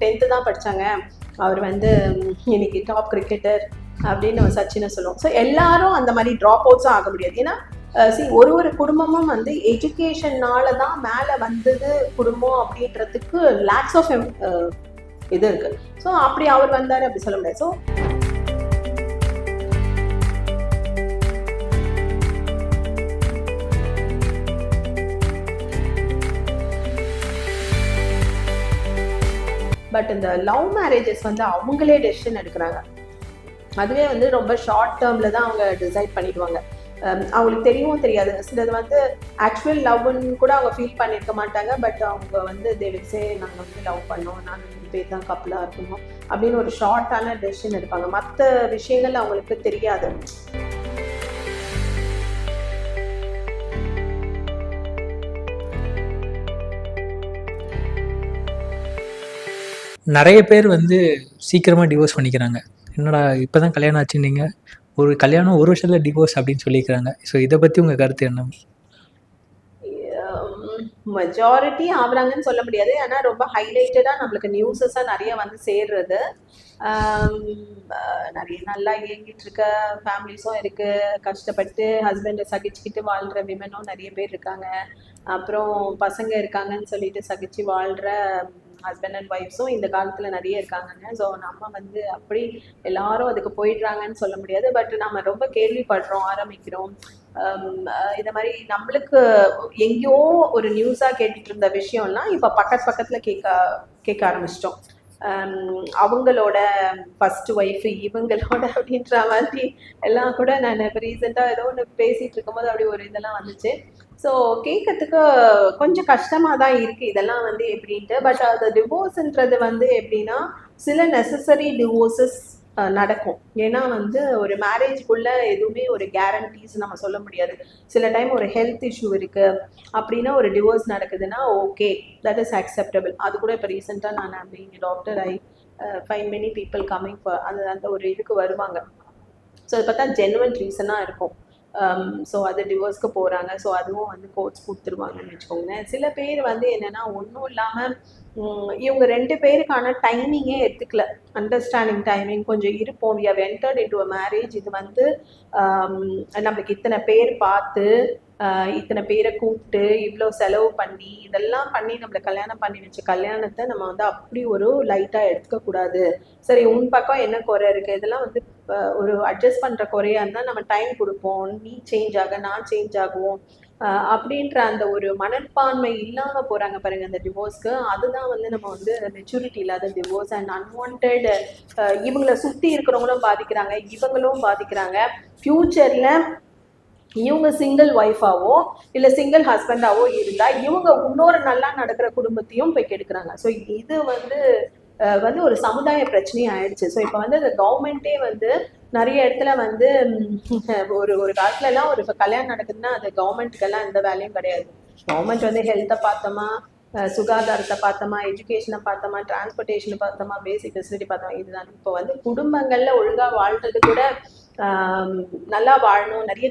10th தான் படித்தாங்க, அவர் வந்து இன்னைக்கு டாப் கிரிக்கெட்டர் அப்படின்னு நம்ம சச்சினை சொல்லுவோம். ஸோ எல்லாரும் அந்த மாதிரி ட்ராப் அவுட்ஸும் ஆக முடியாது. ஏன்னா ஒரு குடும்பமும் வந்து எஜுகேஷன்னால தான் மேலே வந்தது குடும்பம் அப்படின்றதுக்கு லேக்ஸ் ஆஃப் இது இருக்குது. ஸோ அப்படி அவர் வந்தார் அப்படி சொல்ல முடியாது. ஸோ பட் இந்த லவ் மேரேஜஸ் வந்து அவங்களே டெசிஷன் எடுக்கிறாங்க. அதுவே வந்து ரொம்ப ஷார்ட் டேர்மில் தான் அவங்க டிசைட் பண்ணிடுவாங்க. அவங்களுக்கு தெரியவும் தெரியாது. சிலது வந்து ஆக்சுவல் லவ்னு கூட அவங்க ஃபீல் பண்ணியிருக்க மாட்டாங்க. பட் அவங்க வந்து தேவிசே நாங்கள் வந்து லவ் பண்ணோம், நாங்கள் 2 பேர் தான் கப்பலாக இருக்கணும் அப்படின்னு ஒரு ஷார்ட்டான டெசிஷன் எடுப்பாங்க. மற்ற விஷயங்கள் அவங்களுக்கு தெரியாது. நிறைய பேர் வந்து சீக்கிரமாக டிவோர்ஸ் பண்ணிக்கிறாங்க. என்னடா இப்போ தான் கல்யாணம் ஆச்சுன்னீங்க, ஒரு கல்யாணம் 1 வருஷத்தில் டிவோர்ஸ் அப்படின்னு சொல்லிக்கிறாங்க. ஸோ இதை பற்றி உங்கள் கருத்து என்ன? மெஜாரிட்டி ஆகுறாங்கன்னு சொல்ல முடியாது. ஆனால் ரொம்ப ஹைலைட்டடாக நம்மளுக்கு நியூஸஸாக நிறைய வந்து சேர்றது. நிறைய நல்லா இயங்கிட்டு இருக்க ஃபேமிலிஸும் இருக்குது. கஷ்டப்பட்டு ஹஸ்பண்டை சகிச்சுக்கிட்டு வாழ்கிற விமனும் நிறைய பேர் இருக்காங்க. அப்புறம் பசங்க இருக்காங்கன்னு சொல்லிட்டு சகிச்சு வாழ்கிற ஹஸ்பண்ட் அண்ட் ஒய்ஃப்ஸும் இந்த காலத்தில் நிறைய இருக்காங்கங்க. ஸோ நம்ம வந்து அப்படி எல்லாரும் அதுக்கு போயிடுறாங்கன்னு சொல்ல முடியாது. பட் நம்ம ரொம்ப கேள்விப்படுறோம், ஆரம்பிக்கிறோம். இந்த மாதிரி நம்மளுக்கு எங்கேயோ ஒரு நியூஸாக கேட்டுட்டு இருந்த விஷயம்லாம் இப்போ பக்கத்தில் கேட்க ஆரம்பிச்சிட்டோம். அவங்களோட ஃபர்ஸ்ட் ஒய்ஃபு இவங்களோட அப்படின்ற மாதிரி எல்லாம் கூட நான் இப்போ ரீசெண்டாக ஏதோ ஒன்று பேசிகிட்டு இருக்கும்போது அப்படி ஒரு இதெல்லாம் வந்துச்சு. ஸோ கேட்கறதுக்கு கொஞ்சம் கஷ்டமாக தான் இருக்குது இதெல்லாம் வந்து எப்படின்ட்டு. பட் அது டிவோர்ஸுன்றது வந்து எப்படின்னா சில நெசசரி டிவோர்ஸஸ் நடக்கும். ஏன்னா வந்து ஒரு மேரேஜ்க்குள்ளே எதுவுமே ஒரு கேரண்டீஸ் நம்ம சொல்ல முடியாது. சில டைம் ஒரு ஹெல்த் இஷ்யூ இருக்குது அப்படின்னா ஒரு டிவோர்ஸ் நடக்குதுன்னா ஓகே, தட் இஸ் அக்செப்டபிள். அது கூட இப்போ ரீசெண்டாக நான் being doctor I find many people coming for அந்த ஒரு இதுக்கு வருவாங்க. ஸோ அது பார்த்தா ஜென்வன் ரீசனாக இருக்கும். ஸோ அது டிவோர்ஸ்க்கு போகிறாங்க. ஸோ அதுவும் வந்து கோர்ட்ஸ் கொடுத்துருவாங்கன்னு வச்சுக்கோங்களேன். சில பேர் வந்து என்னென்னா ஒன்றும் இல்லாமல் இவங்க 2 பேருக்கான டைமிங்கே எடுத்துக்கல. அண்டர்ஸ்டாண்டிங் டைமிங் கொஞ்சம் இருப்போம். We have entered into a marriage. இது வந்து நம்மளுக்கு இத்தனை பேர் பார்த்து இத்தனை பேரை கூப்பிட்டு இவ்வளோ செலவு பண்ணி இதெல்லாம் பண்ணி நம்மளை கல்யாணம் பண்ணி வச்ச கல்யாணத்தை நம்ம வந்து அப்படி ஒரு லைட்டாக எடுத்துக்கக்கூடாது. சரி, உன் பக்கம் என்ன குறை இருக்குது, இதெல்லாம் வந்து ஒரு அட்ஜஸ்ட் பண்ணுற குறையாக இருந்தால் நம்ம டைம் கொடுப்போம், நீ சேஞ்ச் ஆக நான் சேஞ்ச் ஆகுவோம் அப்படின்ற அந்த ஒரு மனப்பான்மை இல்லாமல் போகிறாங்க பாருங்கள் அந்த டிவோர்ஸ்க்கு. அதுதான் வந்து நம்ம வந்து மெச்சூரிட்டி இல்லாத டிவோர்ஸ் அண்ட் அன்வான்ட். இவங்களை சுற்றி இருக்கிறவங்களும் பாதிக்கிறாங்க, இவங்களும் பாதிக்கிறாங்க. ஃப்யூச்சரில் இவங்க சிங்கிள் ஒய்ஃபாவோ இல்லை சிங்கிள் ஹஸ்பண்டாவோ இருந்தால் இவங்க இன்னொரு நல்லா நடக்கிற குடும்பத்தையும் போய் கெடுக்கிறாங்க. ஸோ இது வந்து ஒரு சமுதாய பிரச்சனையும் ஆயிடுச்சு. ஸோ இப்போ வந்து அந்த கவர்மெண்ட்டே வந்து நிறைய இடத்துல வந்து ஒரு காலத்துலலாம் ஒரு இப்போ கல்யாணம் நடக்குதுன்னா அது கவர்மெண்ட்டுக்கெல்லாம் எந்த வேலையும் கிடையாது. கவர்மெண்ட் வந்து ஹெல்த்தை பார்த்தோமா, சுகாதாரத்தை பார்த்தோமா, எஜுகேஷனை பார்த்தோமா, டிரான்ஸ்போர்ட்டேஷனை பார்த்தோமா, பேசிக் ஃபெசிலிட்டி பார்த்தோமா, இதுதான். இப்போ வந்து குடும்பங்களில் ஒழுங்காக வாழ்றது கூட நல்லா வாழணும். நிறைய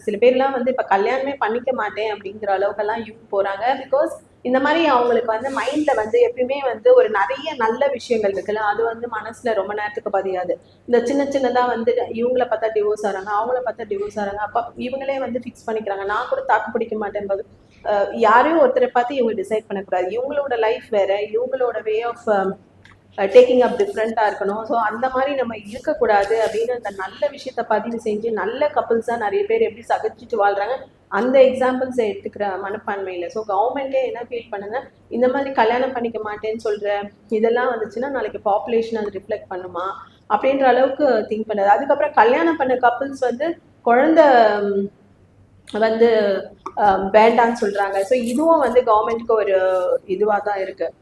சில பேர்லாம் வந்து இப்போ கல்யாணமே பண்ணிக்க மாட்டேன் அப்படிங்கிற அளவுக்கெல்லாம் போகிறாங்க. பிகாஸ் இந்த மாதிரி அவங்களுக்கு வந்து மைண்டில் வந்து எப்பயுமே வந்து ஒரு நிறைய நல்ல விஷயங்கள் இருக்குல்ல, அது வந்து மனசில் ரொம்ப நேரத்துக்கு பதியாது. இந்த சின்னதாக வந்து இவங்கள பார்த்தா டிவோர்ஸ் ஆகிறாங்க, அவங்கள பார்த்தா டிவோர்ஸ் ஆகிறாங்க. அப்போ இவங்களே வந்து ஃபிக்ஸ் பண்ணிக்கிறாங்க. நான் கூட தாக்கு பிடிக்க மாட்டேன். யாரையும் ஒருத்தரை பார்த்து இவங்க டிசைட் பண்ணக்கூடாது. இவங்களோட லைஃப் வேறு, இவங்களோட வே ஆஃப் டேக்கிங் அப் டிஃப்ரெண்ட்டாக இருக்கணும். ஸோ அந்த மாதிரி நம்ம இருக்கக்கூடாது அப்படின்னு அந்த நல்ல விஷயத்த பதிவு செஞ்சு நல்ல கப்புள்ஸாக நிறைய பேர் எப்படி சகிச்சுட்டு வாழ்கிறாங்க அந்த எக்ஸாம்பிள்ஸை எடுத்துக்கிற மனப்பான்மையில். ஸோ கவர்மெண்ட்டே என்ன ஃபீல் பண்ணுங்க, இந்த மாதிரி கல்யாணம் பண்ணிக்க மாட்டேன்னு சொல்கிற இதெல்லாம் வந்துச்சுன்னா நாளைக்கு பாப்புலேஷன் அது ரிஃப்ளெக்ட் பண்ணுமா அப்படின்ற அளவுக்கு திங்க் பண்ணுறது. அதுக்கப்புறம் கல்யாணம் பண்ண கப்புள்ஸ் வந்து குழந்தை வந்து வேண்டான்னு சொல்கிறாங்க. ஸோ இதுவும் வந்து கவர்மெண்ட்டுக்கு ஒரு இதுவாக தான் இருக்குது.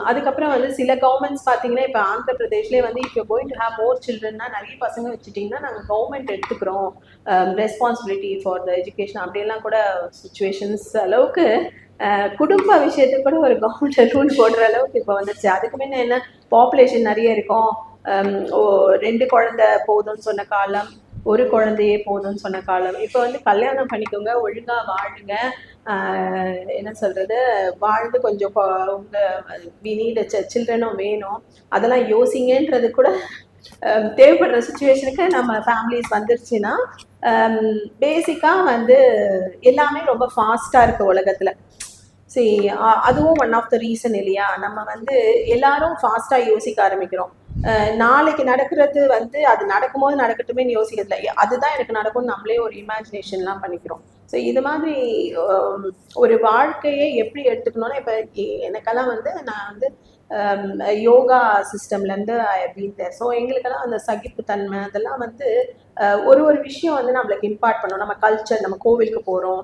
அதுக்கப்புறம் வந்து சில கவர்மெண்ட்ஸ் பார்த்தீங்கன்னா இப்போ ஆந்திர பிரதேஷ்லேயே வந்து இப்போ கோயிங் டு ஹேவ் மோர் சில்ட்ரன்னா நிறைய பசங்க வச்சுட்டிங்கன்னா நாங்கள் கவர்மெண்ட் எடுத்துக்கிறோம் ரெஸ்பான்சிபிலிட்டி ஃபார் த எஜுகேஷன் அப்படியெல்லாம் கூட சுச்சுவேஷன்ஸ் அளவுக்கு குடும்ப விஷயத்துக்கு கூட ஒரு கவர்மெண்ட் ரூல் போடுற அளவுக்கு இப்போ வந்துச்சு. அதுக்கு முன்ன என்ன பாப்புலேஷன் நிறைய இருக்கும், 2 குழந்தை போதும்னு சொன்ன காலம், ஒரு குழந்தையே போதும்னு சொன்ன காலம். இப்போ வந்து கல்யாணம் பண்ணிக்கோங்க, ஒழுங்கா வாழுங்க, என்ன சொல்றது, வாழ்ந்து கொஞ்சம் உங்க வி நீட் சில்ட்ரனும் வேணும், அதெல்லாம் யோசிங்கன்றது கூட தேவைப்படுற சுச்சுவேஷனுக்கு நம்ம ஃபேமிலிஸ் வந்துருச்சுன்னா பேசிக்காக வந்து எல்லாமே ரொம்ப ஃபாஸ்ட்டாக இருக்குது உலகத்தில். சரி, அதுவும் ஒன் ஆஃப் த ரீசன் இல்லையா? நம்ம வந்து எல்லாரும் ஃபாஸ்ட்டாக யோசிக்க ஆரம்பிக்கிறோம். நாளைக்கு நடக்கிறது வந்து அது நடக்கும்போது நடக்கட்டுமேன்னு யோசிக்கிறதுல, அதுதான் எனக்கு நடக்கும்னு நம்மளே ஒரு இமேஜினேஷன்லாம் பண்ணிக்கிறோம். ஸோ இது மாதிரி ஒரு வாழ்க்கையை எப்படி எடுத்துக்கணும்னா, இப்போ எனக்கெல்லாம் வந்து நான் வந்து யோகா சிஸ்டம்லேருந்து ஐ பீன் தேர். ஸோ எங்களுக்கெல்லாம் அந்த சகிப்புத்தன்மை அதெல்லாம் வந்து ஒரு ஒரு விஷயம் வந்து நம்மளுக்கு இம்பார்ட் பண்ணோம். நம்ம கல்ச்சர், நம்ம கோவிலுக்கு போகிறோம்,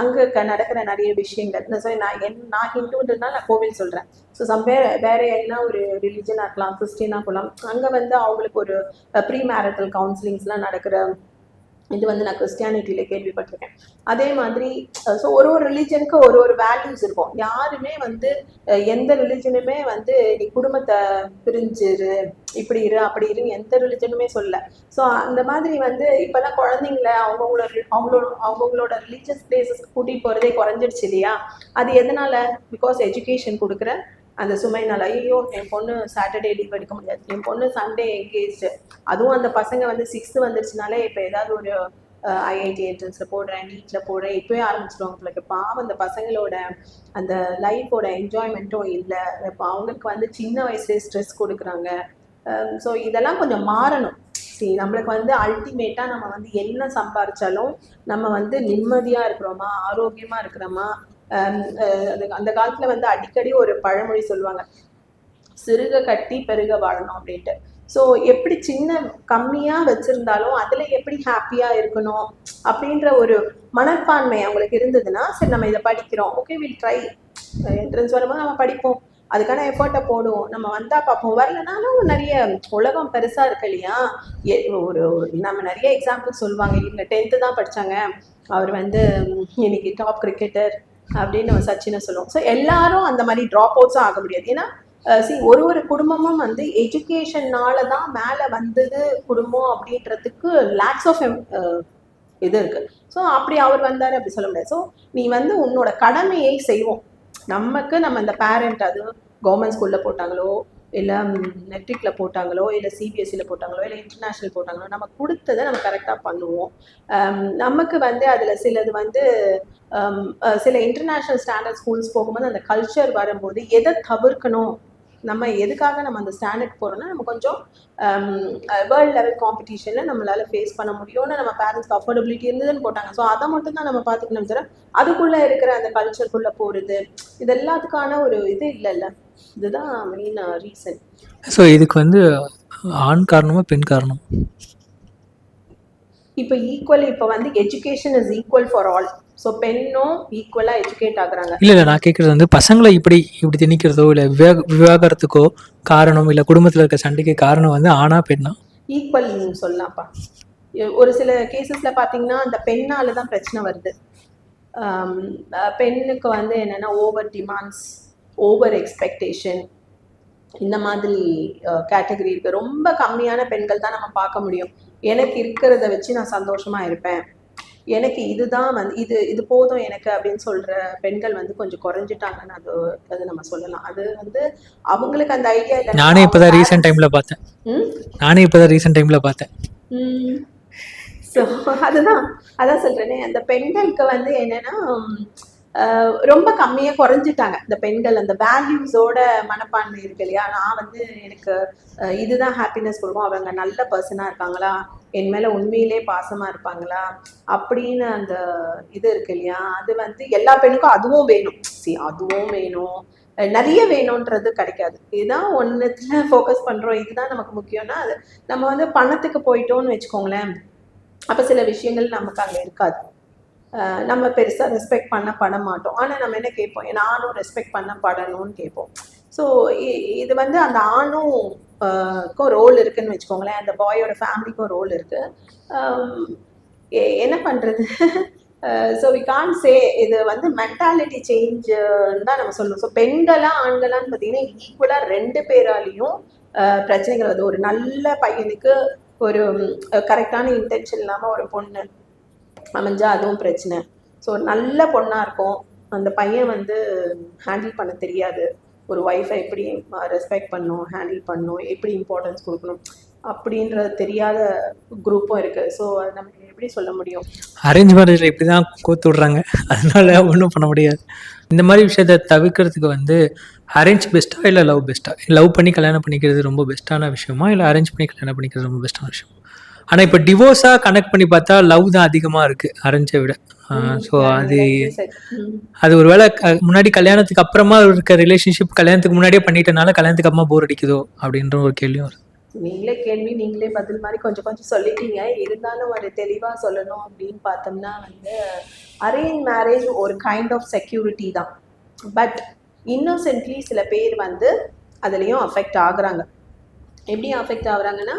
அங்கே நடக்கிற நிறைய விஷயங்கள். ஸோ நான் ஹிந்துன்றதுனால நான் கோவில் சொல்கிறேன். ஸோ வேற என்ன ஒரு ரிலிஜனாக இருக்கலாம், கிறிஸ்டினாக இருக்கலாம், அங்கே வந்து அவங்களுக்கு ஒரு ப்ரீ மேரிட்டல் கவுன்சிலிங்ஸ்லாம் நடக்கிற இது வந்து நான் கிறிஸ்டியானிட்டியில் கேள்விப்பட்டிருக்கேன். அதே மாதிரி ஸோ ஒரு ஒரு ரிலிஜனுக்கு ஒரு ஒரு வேல்யூஸ் இருக்கும். யாருமே வந்து எந்த ரிலிஜனுமே வந்து நீ குடும்பத்தை பிரிஞ்சிரு, இப்படி இரு அப்படி இருன்னு எந்த ரிலிஜனுமே சொல்ல. ஸோ அந்த மாதிரி வந்து இப்போல்லாம் குழந்தைங்கள அவங்களோட ரிலீஜியஸ் பிளேசஸ் கூட்டிகிட்டு போகிறதே குறைஞ்சிடுச்சு இல்லையா? அது எதனால? பிகாஸ் எஜுகேஷன் கொடுக்குற அந்த சுமைனால. ஐயோ, என் பொண்ணு சாட்டர்டே லீவ் எடுக்க முடியாது, என் பொண்ணு சண்டே எங்கேஜ். அதுவும் அந்த பசங்க வந்து 6th வந்துருச்சுனாலே இப்போ ஏதாவது ஒரு ஐஐடி என்ட்ரன்ஸில் போடுறேன், நீட்டில் போடுறேன், இப்போயே ஆரம்பிச்சிடுவாங்க. உங்களுக்கு பாவம் அந்த பசங்களோட அந்த லைஃபோட என்ஜாய்மெண்ட்டும் இல்லை. இப்போ அவங்களுக்கு வந்து சின்ன வயசுலேயே ஸ்ட்ரெஸ் கொடுக்குறாங்க. ஸோ இதெல்லாம் கொஞ்சம் மாறணும். சரி, நம்மளுக்கு வந்து அல்டிமேட்டாக நம்ம வந்து என்ன சம்பாதிச்சாலும் நம்ம வந்து நிம்மதியாக இருக்கிறோமா, ஆரோக்கியமாக இருக்கிறோமா. அந்த காலத்துல வந்து அடிக்கடி ஒரு பழமொழி சொல்லுவாங்க, சிறுக கட்டி பெருக வாழணும் அப்படின்ட்டு. ஸோ எப்படி சின்ன கம்மியா வச்சிருந்தாலும் அதுல எப்படி ஹாப்பியா இருக்கணும் அப்படின்ற ஒரு மனப்பான்மை அவங்களுக்கு இருந்ததுன்னா, சரி நம்ம இதை படிக்கிறோம், ஓகே வில் ட்ரை, என்ட்ரன்ஸ் வரும்போது நம்ம படிப்போம், அதுக்கான எஃபர்ட்டை போடுவோம், நம்ம வந்தா பார்ப்போம், வரலனாலும் நிறைய உலகம் பெருசா இருக்கு இல்லையா? ஒரு நம்ம நிறைய எக்ஸாம்பிள் சொல்லுவாங்க. இவங்க 10th தான் படிச்சாங்க, அவர் வந்து இன்னைக்கு டாப் கிரிக்கெட்டர் அப்படின்னு நம்ம சச்சினை சொல்லுவோம். ஸோ எல்லாரும் அந்த மாதிரி ட்ராப் அவுட்ஸும் ஆக முடியாது. ஏன்னா ஒரு ஒரு குடும்பமும் வந்து எஜுகேஷன்னால தான் மேலே வந்தது குடும்பம் அப்படின்றதுக்கு லேக்ஸ் ஆஃப் இது இருக்கு. ஸோ அப்படி அவர் வந்தார் அப்படி சொல்ல முடியாது. ஸோ நீ வந்து உன்னோட கடமையை செய்வோம். நம்ம இந்த பேரண்ட், அது கவர்மெண்ட் ஸ்கூலில் போட்டாங்களோ இல்லை மெட்ரிக்கில் போட்டாங்களோ இல்லை சிபிஎஸ்சியில் போட்டாங்களோ இல்லை இன்டர்நேஷ்னல் போட்டாங்களோ, நம்ம கொடுத்ததை நம்ம கரெக்டாக பண்ணுவோம். நமக்கு வந்து அதில் சிலது வந்து சில இன்டர்நேஷ்னல் ஸ்டாண்டர்ட் ஸ்கூல்ஸ் போகும்போது அந்த கல்ச்சர் வரும்போது எதை தவிர்க்கணும், நம்ம எதுக்காக நம்ம அந்த ஸ்டாண்டர்ட் போகிறோம்னா நம்ம கொஞ்சம் வேர்ல்டு லெவல் காம்படிஷனில் நம்மளால் ஃபேஸ் பண்ண முடியும்னு நம்ம பேரண்ட்ஸ்க்கு அஃபோர்டபிலிட்டி இருந்ததுன்னு போட்டாங்க. ஸோ அதை மட்டும் தான் நம்ம பார்த்துக்கணும் சார். அதுக்குள்ளே இருக்கிற அந்த கல்ச்சருக்குள்ளே போகிறது இது எல்லாத்துக்கான ஒரு இது இல்லைல்ல. இதுதான் மெயின் ரீசன். ஸோ இதுக்கு வந்து ஆண் காரணமா பெண் காரணம்? இப்போ ஈக்குவல், இப்போ வந்து education is equal for all. So பெண்ணும் ஈக்குவலாக எஜுகேட் ஆகுறாங்க. இல்லை நான் கேட்குறது வந்து பசங்களை இப்படி திணிக்கிறதோ இல்லை விவாகரத்துக்கோ காரணம், இல்லை குடும்பத்தில் இருக்க சண்டைக்கு காரணம் வந்து ஆணா பெண்ணா? ஈக்குவல் சொல்லலாம்ப்பா. ஒரு சில கேசஸில் பார்த்தீங்கன்னா அந்த பெண்ணால் தான் பிரச்சனை வருது. பெண்ணுக்கு வந்து என்னென்னா ஓவர் டிமாண்ட்ஸ், ஓவர் எக்ஸ்பெக்டேஷன், இந்த மாதிரி கேட்டகரி இருக்குது. ரொம்ப கம்மியான பெண்கள் தான் நம்ம பார்க்க முடியும், எனக்கு இருக்கிறத வச்சு நான் சந்தோஷமாக இருப்பேன், எனக்கு இதுதான் வந்து இது போதும் எனக்கு அப்படின்னு சொல்கிற பெண்கள் வந்து கொஞ்சம் குறைஞ்சிட்டாங்கன்னு அது நம்ம சொல்லலாம். அது வந்து அவங்களுக்கு அந்த ஐடியா இல்லை. நானே இப்போ தான் ரீசெண்ட் டைமில் பார்த்தேன். ஸோ அதான் சொல்கிறேனே, அந்த பெண்களுக்கு வந்து என்னென்னா ரொம்ப கம்மியாக குறைஞ்சிட்டாங்க இந்த பெண்கள். அந்த வேல்யூஸோட மனப்பான்மை இருக்கு இல்லையா? நான் வந்து எனக்கு இதுதான் ஹாப்பினஸ் கொடுக்கும், அவங்க நல்ல பர்சனாக இருக்காங்களா, என் மேலே உண்மையிலே பாசமாக இருப்பாங்களா அப்படின்னு அந்த இது இருக்கு இல்லையா? அது வந்து எல்லா பெண்ணுக்கும் அதுவும் வேணும். அதுவும் வேணும், நிறைய வேணுன்றது கிடைக்காது. இதுதான் ஒன்றுத்துல ஃபோக்கஸ் பண்ணுறோம், இதுதான் நமக்கு முக்கியம்னா அது நம்ம வந்து பணத்துக்கு போயிட்டோம்னு வச்சுக்கோங்களேன், அப்போ சில விஷயங்கள் நமக்கு அங்கே இருக்காது. நம்ம பெருசாக ரெஸ்பெக்ட் பண்ண மாட்டோம். ஆனால் நம்ம என்ன கேட்போம், நானும் ரெஸ்பெக்ட் பண்ணப்படணும்னு கேட்போம். ஸோ இது வந்து அந்த ஆணும் ரோல் இருக்குன்னு வச்சுக்கோங்களேன், அந்த பாயோட ஃபேமிலிக்கும் ரோல் இருக்குது. என்ன பண்ணுறது? ஸோ வி கான் சே இது வந்து மென்டாலிட்டி சேஞ்சுன்னு தான் நம்ம சொல்லணும். ஸோ பெண்களா ஆண்களான்னு பார்த்தீங்கன்னா ஈக்குவலாக 2 பேராலையும் பிரச்சனைகள் வருது. ஒரு நல்ல பையனுக்கு ஒரு கரெக்டான இன்டென்ஷன் இல்லாமல் ஒரு பொண்ணு அமைஞ்சா அதுவும் பிரச்சனை. ஸோ நல்ல பொண்ணாக இருக்கும், அந்த பையன் வந்து ஹேண்டில் பண்ண தெரியாது, ஒரு ஒய்ஃபை எப்படி ரெஸ்பெக்ட் பண்ணணும், ஹேண்டில் பண்ணணும், எப்படி இம்பார்ட்டன்ஸ் கொடுக்கணும் அப்படின்றது தெரியாத குரூப்பும் இருக்குது. ஸோ அது நமக்கு எப்படி சொல்ல முடியும்? அரேஞ்ச் மேரேஜில் இப்படி தான் கோத்து விட்றாங்க, அதனால ஒன்றும் பண்ண முடியாது. இந்த மாதிரி விஷயத்த தவிர்க்கிறதுக்கு வந்து அரேஞ்ச் பெஸ்ட்டாக இல்லை லவ் பெஸ்ட்டாக? லவ் பண்ணி கல்யாணம் பண்ணிக்கிறது ரொம்ப பெஸ்ட்டான விஷயமா, இல்லை அரேஞ்ச் பண்ணி கல்யாணம் பண்ணிக்கிறது ரொம்ப பெஸ்ட்டான விஷயம்? ஆனால் இப்போ டிவோர்ஸாக கனெக்ட் பண்ணி பார்த்தா லவ் தான் அதிகமாக இருக்குது அரேஞ்சை விட. ஸோ அது அது ஒரு வேளை முன்னாடி கல்யாணத்துக்கு அப்புறமா இருக்க ரிலேஷன்ஷிப் கல்யாணத்துக்கு முன்னாடியே பண்ணிட்டனால கல்யாணத்துக்கு அப்புறமா போர் அடிக்குதோ அப்படின்ற ஒரு கேள்வியும் வருது. நீங்களே கேள்வி நீங்களே பதில் மாதிரி கொஞ்சம் கொஞ்சம் சொல்லிட்டீங்க. இருந்தாலும் ஒரு தெளிவாக சொல்லணும் அப்படின்னு பார்த்தோம்னா வந்து அரேஞ்ச் மேரேஜ் ஒரு கைண்ட் ஆஃப் செக்யூரிட்டி தான். பட் இன்னோசென்ட்லி சில பேர் வந்து அதுலேயும் அஃபெக்ட் ஆகுறாங்க. எப்படி அஃபெக்ட் ஆகுறாங்கன்னா,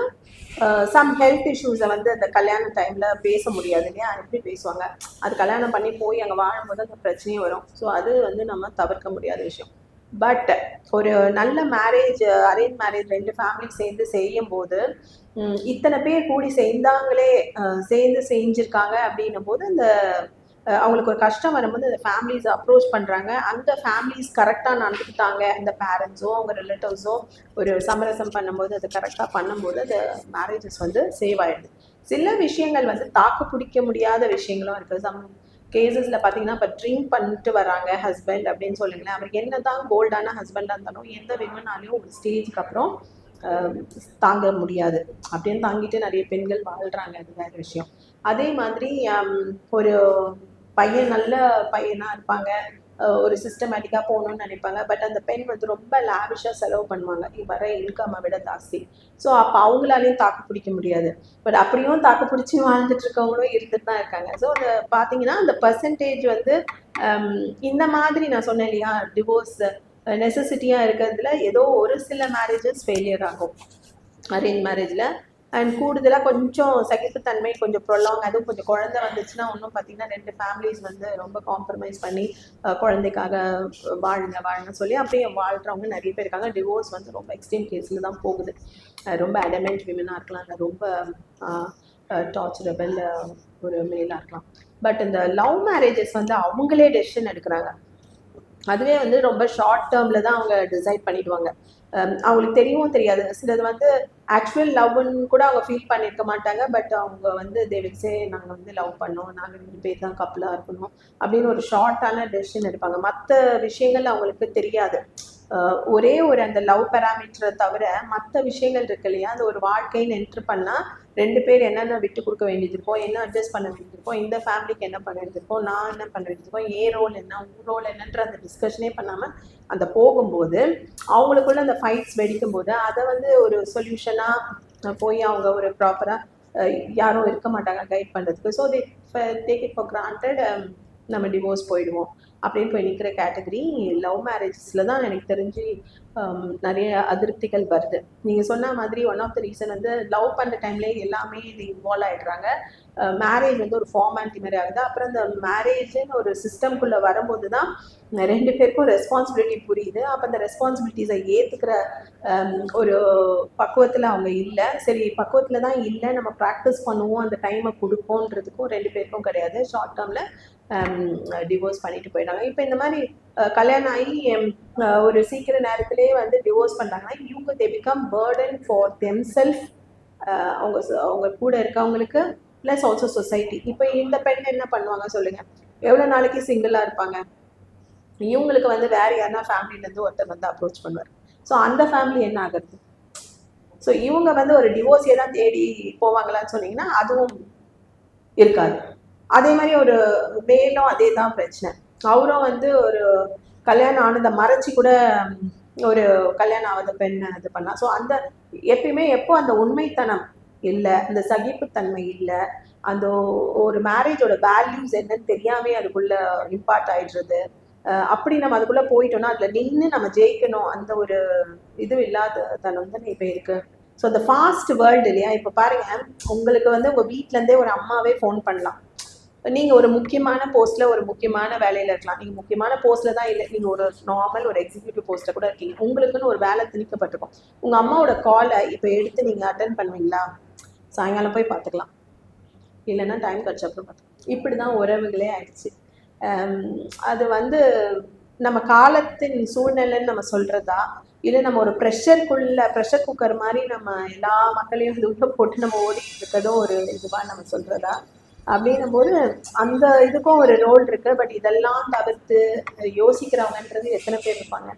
சம் ஹெல்த் இஷ்யூஸை வந்து அந்த கல்யாண டைமில் பேச முடியாது இல்லையா, எப்படி பேசுவாங்க? அது கல்யாணம் பண்ணி போய் அங்கே வாழும்போது அந்த பிரச்சனையும் வரும். ஸோ அது வந்து நம்ம தவிர்க்க முடியாத விஷயம். பட் ஒரு நல்ல மேரேஜ், அரேஞ்ச் மேரேஜ் 2 ஃபேமிலி சேர்ந்து செய்யும் போது இத்தனை பேர் கூடி சேர்ந்து செஞ்சுருக்காங்க அப்படின்னும் போது அந்த அவங்களுக்கு ஒரு கஷ்டம் வரும்போது அந்த ஃபேமிலிஸ் அப்ரோச் பண்ணுறாங்க. அந்த ஃபேமிலிஸ் கரெக்டாக நடந்துக்கிட்டாங்க, அந்த பேரண்ட்ஸோ அவங்க ரிலேட்டிவ்ஸோ ஒரு சமரசம் பண்ணும்போது அது கரெக்டாக பண்ணும்போது அந்த மேரேஜஸ் வந்து சேவ் ஆகிடுது. சில விஷயங்கள் வந்து தாக்கு பிடிக்க முடியாத விஷயங்களும் இருக்குது. சம் கேசஸில் பார்த்தீங்கன்னா, இப்போ ட்ரிங்க் பண்ணிட்டு வராங்க ஹஸ்பண்ட் அப்படின்னு சொல்லுங்களேன், அவருக்கு என்ன தான் கோல்டான ஹஸ்பண்டாக இருந்தாலும் எந்த விமனாலையும் ஒரு ஸ்டேஜுக்கு அப்புறம் தாங்க முடியாது. அப்படின்னு தாங்கிட்டு நிறைய பெண்கள் வாழ்கிறாங்க, அது வேறு விஷயம். அதே மாதிரி ஒரு பையன் நல்ல பையனாக இருப்பாங்க, ஒரு சிஸ்டமேட்டிக்காக போகணுன்னு நினைப்பாங்க. பட் அந்த பெண் வந்து ரொம்ப லாவிஷாக செலவு பண்ணுவாங்க, வர இன்கம்மை விட ஜாஸ்தி. ஸோ அப்போ அவங்களாலையும் தாக்கு பிடிக்க முடியாது. பட் அப்படியும் தாக்கு பிடிச்சி வாழ்ந்துட்டு இருக்கவங்களும் இருந்துட்டு தான் இருக்காங்க. ஸோ அதை பார்த்தீங்கன்னா அந்த பர்சன்டேஜ் வந்து இந்த மாதிரி நான் சொன்னேன் இல்லையா, டிவோர்ஸ் நெசசிட்டியாக இருக்கிறதுல ஏதோ ஒரு சில மேரேஜஸ் ஃபெயிலியர் ஆகும் அரேஞ்ச் மேரேஜில். அண்ட் கூடுதலாக கொஞ்சம் சகிப்புத்தன்மை கொஞ்சம் ப்ரொலாங், அதுவும் கொஞ்சம் குழந்தை வந்துச்சுன்னா இன்னும் பார்த்தீங்கன்னா 2 ஃபேமிலிஸ் வந்து ரொம்ப காம்ப்ரமைஸ் பண்ணி குழந்தைக்காக வாழுங்க சொல்லி அப்படியே வாழ்கிறவங்க நிறைய பேர் இருக்காங்க. டிவோர்ஸ் வந்து ரொம்ப எக்ஸ்ட்ரீம் கேஸில் தான் போகுது. ரொம்ப அடமெண்ட் விமனாக இருக்கலாம், ரொம்ப டார்ச்சரபிள் ஒரு மேலாக இருக்கலாம். பட் இந்த லவ் மேரேஜஸ் வந்து அவங்களே டெசிஷன் எடுக்கிறாங்க. அதுவே வந்து ரொம்ப ஷார்ட் டேர்மில் தான் அவங்க டிசைட் பண்ணிடுவாங்க. அவங்களுக்கு தெரியவும் தெரியாது. சிலது வந்து ஆக்சுவல் லவ்னு கூட அவங்க ஃபீல் பண்ணியிருக்க மாட்டாங்க. பட் அவங்க வந்து தேவிட்ஸே நாங்கள் வந்து லவ் பண்ணோம், நாங்கள் 2 பேர் தான் கப்பலாக இருக்கணும் அப்படின்னு ஒரு ஷார்ட்டான டெசிஷன் எடுப்பாங்க. மற்ற விஷயங்கள் அவங்களுக்கு தெரியாது. ஒரே ஒரு அந்த லவ் பேராமீட்டரை தவிர மற்ற விஷயங்கள் இருக்கு இல்லையா, அந்த ஒரு வாழ்க்கைன்னு என்ட்ரு பண்ணால் 2 பேர் என்னென்ன விட்டு கொடுக்க வேண்டியது இருக்கும், என்ன அட்ஜஸ்ட் பண்ண வேண்டியது இருக்கும், இந்த ஃபேமிலிக்கு என்ன பண்ண வேண்டியது இருக்கும், நான் என்ன பண்ண வேண்டியது இருக்கும், ஏன் ரோல் என்ன, உன் ரோல் என்னன்ற அந்த டிஸ்கஷனே பண்ணாமல் அந்த போகும்போது அவங்களுக்குள்ள அந்த ஃபைட்ஸ் வெடிக்கும் போது அதை வந்து ஒரு சொல்யூஷனாக போய் அவங்க ஒரு ப்ராப்பராக யாரும் இருக்க மாட்டாங்க கைட் பண்ணுறதுக்கு. So take it for granted, நம்ம டிவோர்ஸ் போயிடுவோம் அப்படின்னு போய் நிற்கிற கேட்டகரி லவ் மேரேஜஸில் தான் எனக்கு தெரிஞ்சு நிறைய அதிருப்திகள் வருது. நீங்கள் சொன்ன மாதிரி ஒன் ஆஃப் த ரீசன் வந்து லவ் பண்ணுற டைம்லேயே எல்லாமே இது இன்வால்வ் ஆகிடுறாங்க. மேரேஜ் வந்து ஒரு ஃபார்மாலிட்டி மாதிரி ஆகுது. அப்புறம் இந்த மேரேஜ்னு ஒரு சிஸ்டம்குள்ளே வரும்போது தான் 2 பேருக்கும் ரெஸ்பான்சிபிலிட்டி புரியுது. அப்போ அந்த ரெஸ்பான்சிபிலிட்டிஸை ஏற்றுக்கிற ஒரு பக்குவத்தில் அவங்க இல்லை. சரி, பக்குவத்தில் தான் இல்லை, நம்ம ப்ராக்டிஸ் பண்ணுவோம், அந்த டைமை கொடுப்போன்றதுக்கும் 2 பேருக்கும் கிடையாது. ஷார்ட் டேர்மில் டிவோர்ஸ் பண்ணிட்டு போயிட்டாங்க. இப்போ இந்த மாதிரி கல்யாணம் ஆகி ஒரு சீக்கிர நேரத்திலே வந்து டிவோர்ஸ் பண்ணாங்கன்னா இவங்க they become burden for themselves, அவங்க கூட இருக்கவங்களுக்கு ப்ளஸ் ஆல்சோ சொசைட்டி. இப்போ இந்த பெண் என்ன பண்ணுவாங்க சொல்லுங்கள், எவ்வளோ நாளைக்கு சிங்கிளாக இருப்பாங்க? இவங்களுக்கு வந்து வேறு யாருன்னா ஃபேமிலியிலேருந்து ஒருத்தர் வந்து அப்ரோச் பண்ணுவார். ஸோ அந்த ஃபேமிலி என்ன ஆகுறது? ஸோ இவங்க வந்து ஒரு டிவோர்ஸே தான் தேடி போவாங்களான்னு சொன்னீங்கன்னா அதுவும் இருக்காது. அதே மாதிரி ஒரு மேலும் அதே தான் பிரச்சனை. அவரும் வந்து ஒரு கல்யாணம் ஆனதை மறைச்சி கூட ஒரு கல்யாணம் ஆகாத பெண்ணை இது பண்ணலாம். ஸோ அந்த எப்பயுமே எப்போ அந்த உண்மைத்தனம் இல்லை, அந்த சகிப்புத்தன்மை இல்லை, அந்த ஒரு மேரேஜோட வேல்யூஸ் என்னன்னு தெரியாமே அதுக்குள்ளே இம்பார்ட் ஆகிடுறது. அப்படி நம்ம அதுக்குள்ளே போயிட்டோம்னா அதில் நின்று நம்ம ஜெயிக்கணும் அந்த ஒரு இது இல்லாத தனம் தான் இப்போ இருக்குது. ஸோ அந்த ஃபாஸ்ட் வேர்ல்டு இல்லையா, இப்போ பாருங்கள், உங்களுக்கு வந்து உங்கள் வீட்டிலேருந்தே ஒரு அம்மாவே ஃபோன் பண்ணலாம். நீங்கள் ஒரு முக்கியமான போஸ்ட்டில் ஒரு முக்கியமான வேலையில் இருக்கலாம். நீங்கள் முக்கியமான போஸ்ட்டில் தான் இல்லை, நீங்கள் ஒரு நார்மல் ஒரு எக்ஸிக்யூட்டிவ் போஸ்ட்டில் கூட இருக்கீங்க. உங்களுக்குன்னு ஒரு வேலை திணிக்கப்பட்டிருக்கும். உங்கள் அம்மாவோட காலை இப்போ எடுத்து நீங்கள் அட்டன் பண்ணுவீங்களா? சாயங்காலம் போய் பார்த்துக்கலாம், இல்லைன்னா டைம் கழிச்ச அப்புறம் பார்த்துக்கலாம். இப்படி தான் உறவுகளே ஆயிடுச்சு. அது வந்து நம்ம காலத்தின் சூழ்நிலைன்னு நம்ம சொல்கிறதா, இல்லை நம்ம ஒரு ப்ரெஷர் குக்கர் மாதிரி நம்ம எல்லா மக்களையும் உள்ள போட்டு நம்ம ஓடிட்டு இருக்கதோ ஒரு இதுவாக நம்ம சொல்கிறதா அப்படின்னும் போது அந்த இதுக்கும் ஒரு ரோல் இருக்குது. பட் இதெல்லாம் தவிர்த்து யோசிக்கிறவங்கன்றது எத்தனை பேர் இருப்பாங்க?